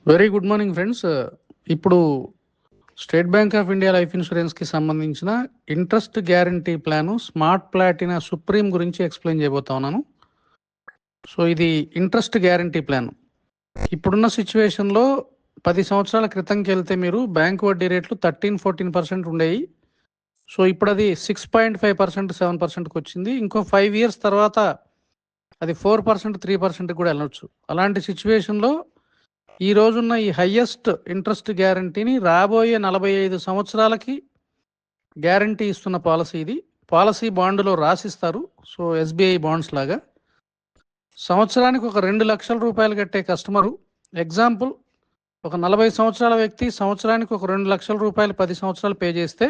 Very good morning friends. ఇప్పుడు State Bank of India Life ఇన్సూరెన్స్కి సంబంధించిన interest guarantee plan smart Platina supreme గురించి explain చేయబోతా ఉన్నాను. సో ఇది ఇంట్రెస్ట్ గ్యారంటీ ప్లాన్. ఇప్పుడున్న సిచ్యువేషన్లో 10 సంవత్సరాల క్రితంకి వెళ్తే మీరు బ్యాంక్ వడ్డీ రేట్లు 13-14% ఉండేవి. సో ఇప్పుడు అది 6.5%, 7%కి వచ్చింది. ఇంకో 5 years తర్వాత అది 4%, 3% కూడా వెళ్ళొచ్చు. అలాంటి సిచ్యువేషన్లో ఈ రోజున్న ఈ హయ్యెస్ట్ ఇంట్రెస్ట్ గ్యారంటీని రాబోయే 45 సంవత్సరాలకి గ్యారంటీ ఇస్తున్న పాలసీ ఇది. పాలసీ బాండులో రాసిస్తారు. సో ఎస్బీఐ బాండ్స్ లాగా సంవత్సరానికి ఒక 2 లక్షల రూపాయలు కట్టే కస్టమరు, ఎగ్జాంపుల్ ఒక 40 సంవత్సరాల వ్యక్తి సంవత్సరానికి ఒక 2 లక్షల రూపాయలు 10 సంవత్సరాలు పే చేస్తే,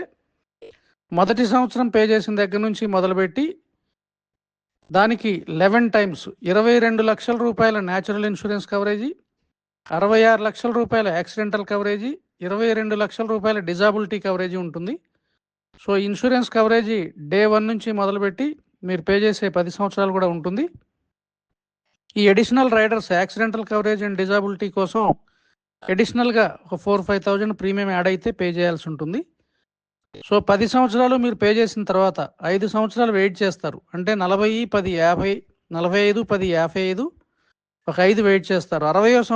మొదటి సంవత్సరం పే చేసిన దగ్గర నుంచి మొదలుపెట్టి దానికి 11 times 22 లక్షల రూపాయల న్యాచురల్ ఇన్సూరెన్స్ కవరేజీ, 66 లక్షల రూపాయల యాక్సిడెంటల్ కవరేజీ, 22 లక్షల రూపాయల డిజాబిలిటీ కవరేజీ ఉంటుంది. సో ఇన్సూరెన్స్ కవరేజీ డే 1 నుంచి మొదలుపెట్టి మీరు పే చేసే 10 సంవత్సరాలు కూడా ఉంటుంది. ఈ additional riders accidental coverage and disability కోసం అడిషనల్గా ఒక 4-5,000 ప్రీమియం యాడ్ అయితే పే చేయాల్సి ఉంటుంది. సో 10 సంవత్సరాలు మీరు పే చేసిన తర్వాత 5 సంవత్సరాలు వెయిట్ చేస్తారు. అంటే 40, 10, 50, 45, 10, 55, ఒక 5 వెయిట్ చేస్తారు. 60వ